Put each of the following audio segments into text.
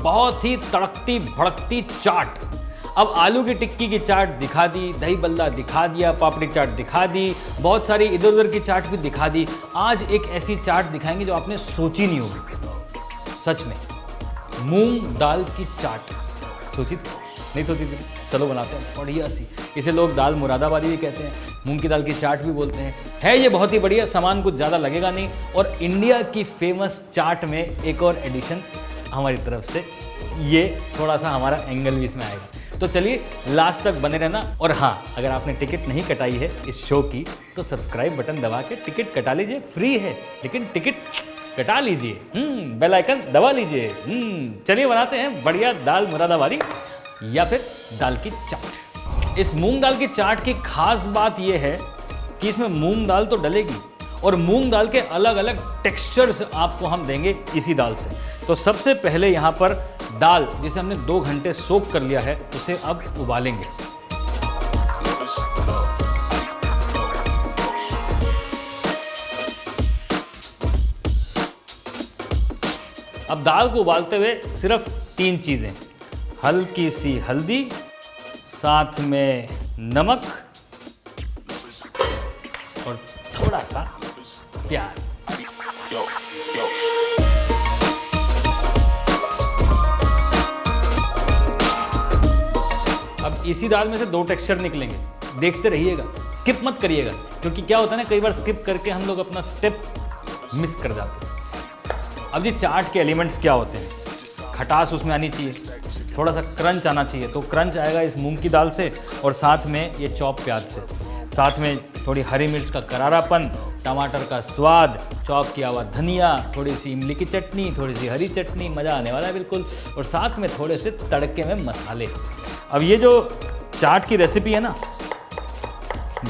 बहुत ही तड़कती भड़कती चाट। अब आलू की टिक्की की चाट दिखा दी, दही बल्ला दिखा दिया, पापड़ी चाट दिखा दी, बहुत सारी इधर उधर की चाट भी दिखा दी। आज एक ऐसी चाट दिखाएंगे जो आपने सोची नहीं होगी। सच में मूंग दाल की चाट सोची नहीं सोची थी? चलो बनाते हैं बढ़िया सी। इसे लोग दाल मुरादाबादी भी कहते हैं, मूंग की दाल की चाट भी बोलते हैं। है ये बहुत ही बढ़िया, सामान कुछ ज़्यादा लगेगा नहीं। और इंडिया की फेमस चाट में एक और एडिशन हमारी तरफ से, ये थोड़ा सा हमारा एंगल भी इसमें आएगा। तो चलिए लास्ट तक बने रहना। और हाँ, अगर आपने टिकट नहीं कटाई है इस शो की तो सब्सक्राइब बटन दबा के टिकट कटा लीजिए, फ्री है लेकिन टिकट कटा लीजिए। बेल आइकन दबा लीजिए। चलिए बनाते हैं बढ़िया दाल मुरादाबादी या फिर दाल की चाट। इस मूंग दाल की चाट की खास बात यह है कि इसमें मूंग दाल तो डलेगी और मूंग दाल के अलग अलग टेक्सचर्स आपको हम देंगे इसी दाल से। तो सबसे पहले यहाँ पर दाल जिसे हमने 2 घंटे सोक कर लिया है उसे अब उबालेंगे। अब दाल को उबालते हुए सिर्फ 3 चीजें, हल्की सी हल्दी, साथ में नमक और थोड़ा सा प्याज। अब इसी दाल में से 2 टेक्सचर निकलेंगे, देखते रहिएगा, स्किप मत करिएगा, क्योंकि क्या होता है ना, कई बार स्किप करके हम लोग अपना स्टेप मिस कर जाते हैं। अब ये चाट के एलिमेंट्स क्या होते हैं? खटास उसमें आनी चाहिए, थोड़ा सा क्रंच आना चाहिए, तो क्रंच आएगा इस मूंग की दाल से और साथ में ये चॉप प्याज से, साथ में थोड़ी हरी मिर्च का करारापन, टमाटर का स्वाद, चॉप किया हुआ धनिया, थोड़ी सी इमली की चटनी, थोड़ी सी हरी चटनी, मज़ा आने वाला है बिल्कुल। और साथ में थोड़े से तड़के में मसाले। अब ये जो चाट की रेसिपी है ना,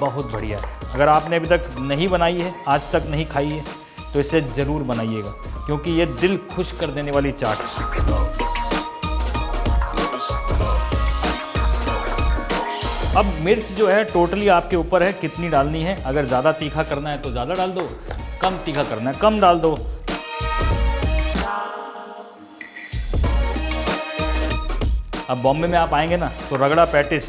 बहुत बढ़िया है। अगर आपने अभी तक नहीं बनाई है, आज तक नहीं खाई है, तो इसे ज़रूर बनाइएगा, क्योंकि ये दिल खुश कर देने वाली चाट है। अब मिर्च जो है टोटली आपके ऊपर है कितनी डालनी है। अगर ज़्यादा तीखा करना है तो ज़्यादा डाल दो, कम तीखा करना है कम डाल दो। अब बॉम्बे में आप आएंगे ना तो रगड़ा पैटिस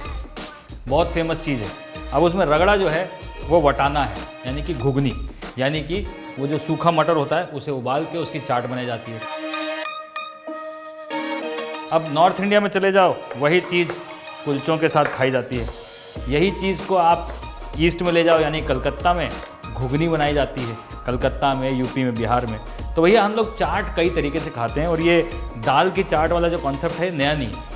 बहुत फेमस चीज़ है। अब उसमें रगड़ा जो है वो वटाना है, यानी कि घुगनी, यानी कि वो जो सूखा मटर होता है उसे उबाल के उसकी चाट बनाई जाती है। अब नॉर्थ इंडिया में चले जाओ, वही चीज़ कुलचों के साथ खाई जाती है। यही चीज़ को आप ईस्ट में ले जाओ, यानी कलकत्ता में घुगनी बनाई जाती है, कलकत्ता में, यूपी में, बिहार में। तो भैया हम लोग चाट कई तरीके से खाते हैं और ये दाल की चाट वाला जो कॉन्सेप्ट है नया नहीं है।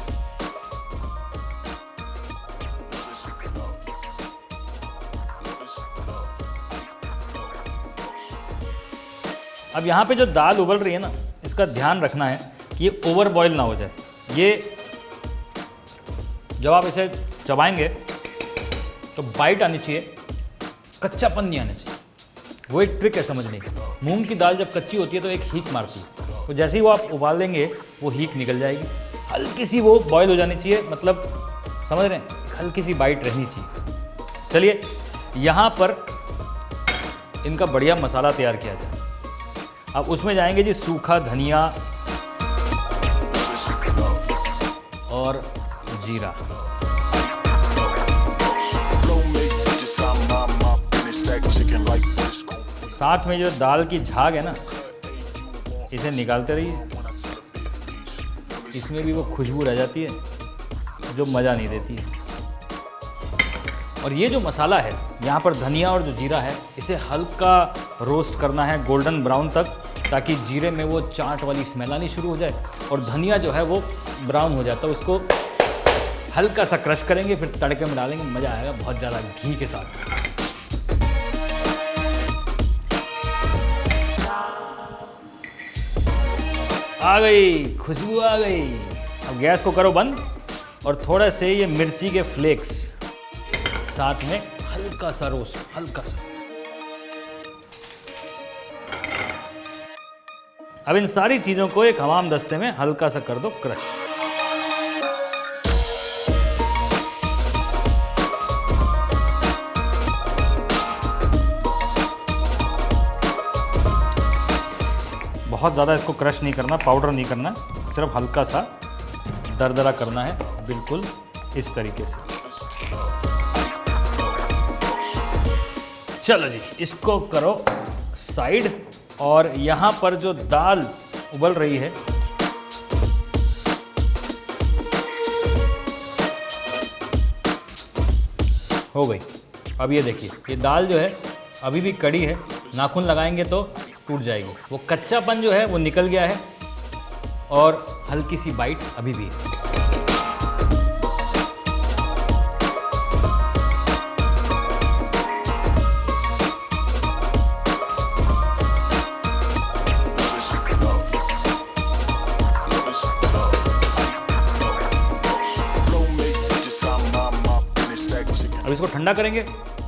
अब यहाँ पे जो दाल उबल रही है ना, इसका ध्यान रखना है कि ये ओवर बॉयल ना हो जाए। ये जब आप इसे चबाएंगे तो बाइट आनी चाहिए, कच्चापन नहीं आना चाहिए। वो एक ट्रिक है समझने की। मूंग की दाल जब कच्ची होती है तो एक हीक मारती है, तो जैसे ही वो आप उबाल लेंगे वो हीक निकल जाएगी। हल्की सी वो बॉयल हो जानी चाहिए, मतलब समझ रहे हैं, हल्की सी बाइट रहनी चाहिए। चलिए यहाँ पर इनका बढ़िया मसाला तैयार किया जाए। अब उसमें जाएंगे जी सूखा धनिया और जीरा। साथ में जो दाल की झाग है ना, इसे निकालते रहिए, इसमें भी वो खुशबू रह जाती है जो मज़ा नहीं देती है। और ये जो मसाला है यहाँ पर धनिया और जो जीरा है, इसे हल्का रोस्ट करना है गोल्डन ब्राउन तक, ताकि जीरे में वो चाट वाली स्मेल आनी शुरू हो जाए और धनिया जो है वो ब्राउन हो जाता है। उसको हल्का सा क्रश करेंगे, फिर तड़के में डालेंगे, मज़ा आएगा बहुत ज़्यादा घी के साथ। आ गई खुशबू, आ गई। अब गैस को करो बंद और थोड़े से ये मिर्ची के फ्लेक्स, साथ में हल्का सा रोस्ट, हल्का सा। अब इन सारी चीजों को एक हमाम दस्ते में हल्का सा कर दो क्रश। बहुत ज़्यादा इसको क्रश नहीं करना, पाउडर नहीं करना, सिर्फ हल्का सा दरदरा करना है, बिल्कुल इस तरीके से। चलो जी, इसको करो साइड। और यहाँ पर जो दाल उबल रही है, हो गई। अब ये देखिए, ये दाल जो है अभी भी कड़ी है, नाखून लगाएंगे तो टूट जाएगी। वो कच्चापन जो है वो निकल गया है और हल्की सी बाइट अभी भी है। अब इसको ठंडा करेंगे,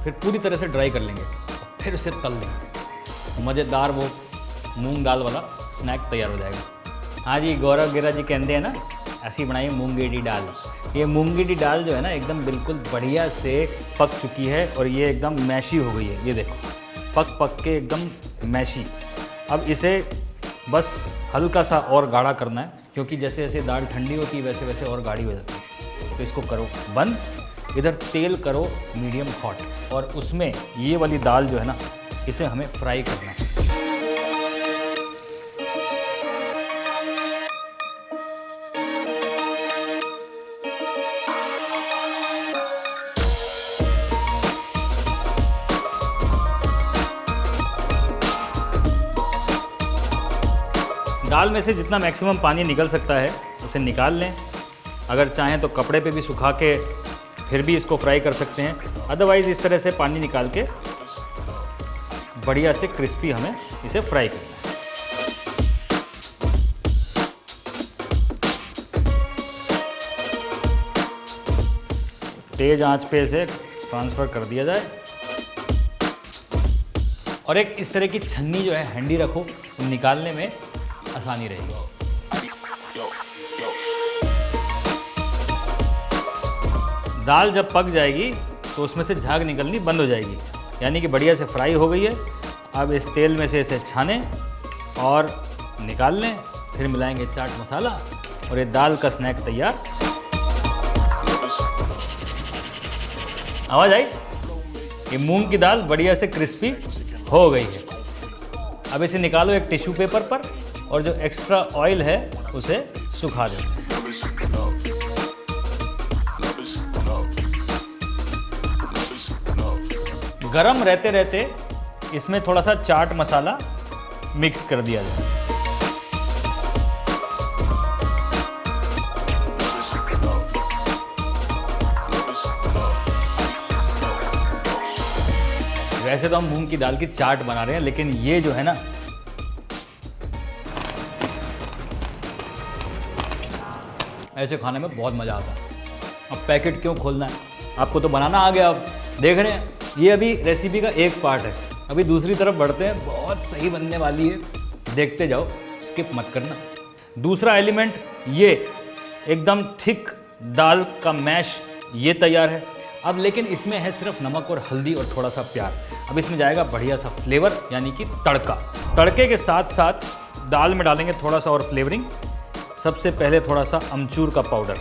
फिर पूरी तरह से ड्राई कर लेंगे, फिर उसे तल लेंगे। मज़ेदार वो मूंग दाल वाला स्नैक तैयार हो जाएगा। हाँ जी, गौरव गिरा जी कहते हैं ना, ऐसी बनाइए मूंगी की दाल। ये मूंगी की दाल जो है ना, एकदम बिल्कुल बढ़िया से पक चुकी है और ये एकदम मैशी हो गई है। ये देखो, पक पक के एकदम मैशी। अब इसे बस हल्का सा और गाढ़ा करना है, क्योंकि जैसे जैसे दाल ठंडी होती है वैसे वैसे और गाढ़ी हो जाती है। तो इसको करो बंद, इधर तेल करो मीडियम हॉट, और उसमें ये वाली दाल जो है ना, इसे हमें फ्राई करना है। दाल में से जितना मैक्सिमम पानी निकल सकता है उसे निकाल लें। अगर चाहें तो कपड़े पे भी सुखा के फिर भी इसको फ्राई कर सकते हैं। अदरवाइज़ इस तरह से पानी निकाल के बढ़िया से क्रिस्पी हमें इसे फ्राई करना है। तेज़ आंच पे इसे ट्रांसफ़र कर दिया जाए। और एक इस तरह की छन्नी जो है हैंडी रखो, तो निकालने में आसानी रहेगी। दाल जब पक जाएगी तो उसमें से झाग निकलनी बंद हो जाएगी, यानी कि बढ़िया से फ्राई हो गई है। अब इस तेल में से इसे छानें और निकाल लें, फिर मिलाएंगे चाट मसाला और ये दाल का स्नैक तैयार। आवाज़ आई? ये मूंग की दाल बढ़िया से क्रिस्पी हो गई है। अब इसे निकालो एक टिश्यू पेपर पर और जो एक्स्ट्रा ऑयल है उसे सुखा दें। गरम रहते रहते इसमें थोड़ा सा चाट मसाला मिक्स कर दिया जाए। वैसे तो हम मूंग की दाल की चाट बना रहे हैं, लेकिन ये जो है ना, ऐसे खाने में बहुत मज़ा आता है। अब पैकेट क्यों खोलना है, आपको तो बनाना आ गया। अब देख रहे हैं, ये अभी रेसिपी का एक पार्ट है, अभी दूसरी तरफ बढ़ते हैं। बहुत सही बनने वाली है, देखते जाओ, स्किप मत करना। दूसरा एलिमेंट, ये एकदम थिक दाल का मैश, ये तैयार है। अब लेकिन इसमें है सिर्फ नमक और हल्दी और थोड़ा सा प्याज। अब इसमें जाएगा बढ़िया सा फ्लेवर, यानी कि तड़का। तड़के के साथ साथ दाल में डालेंगे थोड़ा सा और फ्लेवरिंग। सबसे पहले थोड़ा सा अमचूर का पाउडर,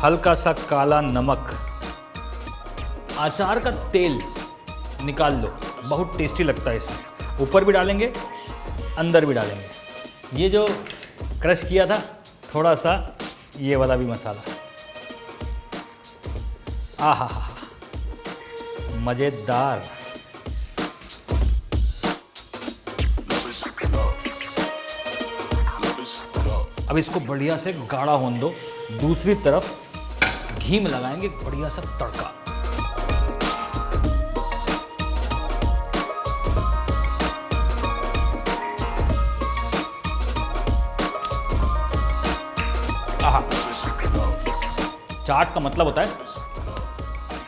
हल्का सा काला नमक, अचार का तेल निकाल लो, बहुत टेस्टी लगता है इसमें। ऊपर भी डालेंगे, अंदर भी डालेंगे। ये जो क्रश किया था थोड़ा सा, ये वाला भी मसाला। आहा हा, मज़ेदार। अब इसको बढ़िया से गाढ़ा होने दो। दूसरी तरफ घी में लगाएंगे बढ़िया सा तड़का। आहा, चाट का मतलब होता है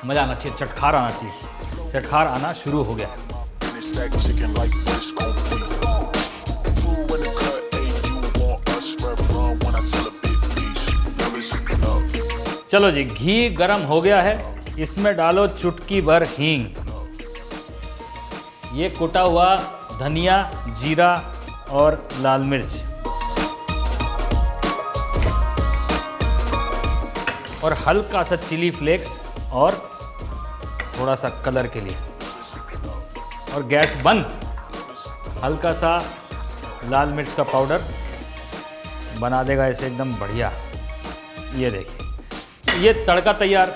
मजा आना चाहिए, चटखार आना चाहिए। चटखार आना शुरू हो गया। चलो जी, घी गरम हो गया है, इसमें डालो चुटकी भर हींग, ये कुटा हुआ धनिया, जीरा और लाल मिर्च। और हल्का सा चिली फ्लेक्स और थोड़ा सा कलर के लिए, और गैस बंद। हल्का सा लाल मिर्च का पाउडर बना देगा इसे एकदम बढ़िया। ये देखिए, ये तड़का तैयार,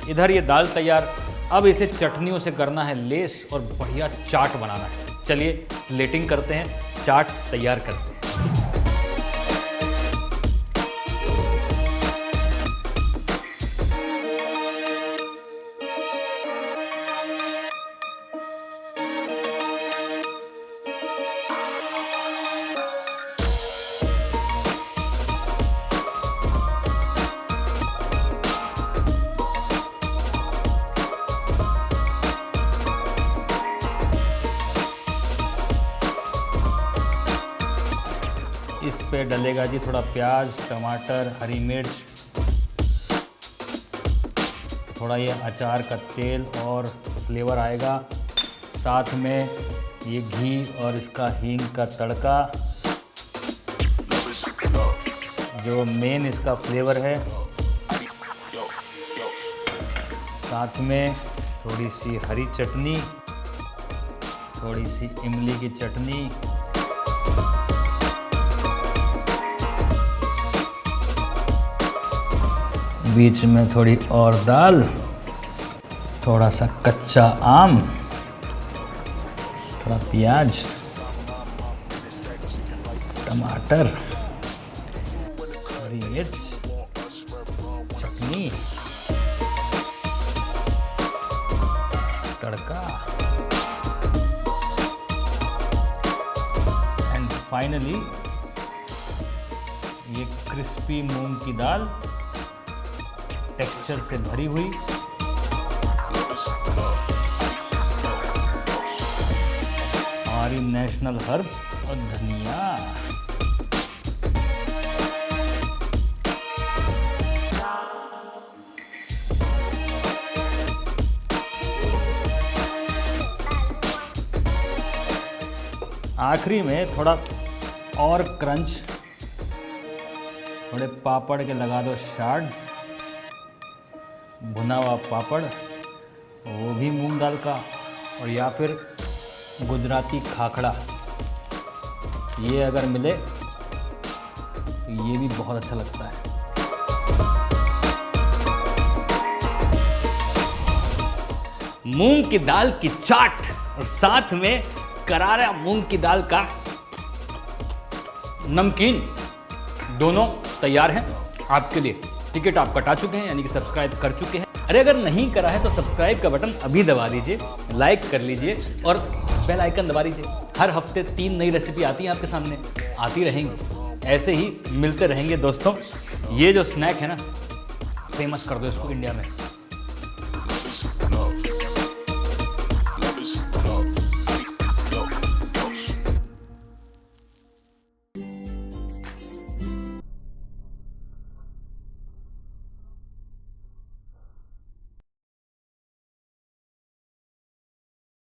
इधर ये दाल तैयार। अब इसे चटनियों से करना है लेस और बढ़िया चाट बनाना है। चलिए प्लेटिंग करते हैं, चाट तैयार करते हैं। इस पे डलेगा जी थोड़ा प्याज, टमाटर, हरी मिर्च, थोड़ा ये अचार का तेल और फ्लेवर आएगा। साथ में ये घी और इसका हींग का तड़का, जो मेन इसका फ्लेवर है। साथ में थोड़ी सी हरी चटनी, थोड़ी सी इमली की चटनी, बीच में थोड़ी और दाल, थोड़ा सा कच्चा आम, थोड़ा प्याज, टमाटर, हरी मिर्च, चटनी, तड़का एंड फाइनली ये क्रिस्पी मूंग की दाल टेक्सचर से भरी हुई। हमारी नेशनल हर्ब और धनिया। आखिरी में थोड़ा और क्रंच, थोड़े पापड़ के लगा दो शार्ड्स, भुना हुआ पापड़, वो भी मूंग दाल का, और या फिर गुजराती खाखड़ा, ये अगर मिले तो ये भी बहुत अच्छा लगता है। मूंग की दाल की चाट और साथ में करारा मूंग की दाल का नमकीन, दोनों तैयार हैं आपके लिए। टिकट आप कटा चुके हैं, यानी कि सब्सक्राइब कर चुके हैं। अरे अगर नहीं करा है तो सब्सक्राइब का बटन अभी दबा दीजिए, लाइक कर लीजिए और बेल आइकन दबा दीजिए। हर हफ्ते 3 नई रेसिपी आती हैं आपके सामने, आती रहेंगी, ऐसे ही मिलते रहेंगे दोस्तों। ये जो स्नैक है ना, फेमस कर दो इसको इंडिया में।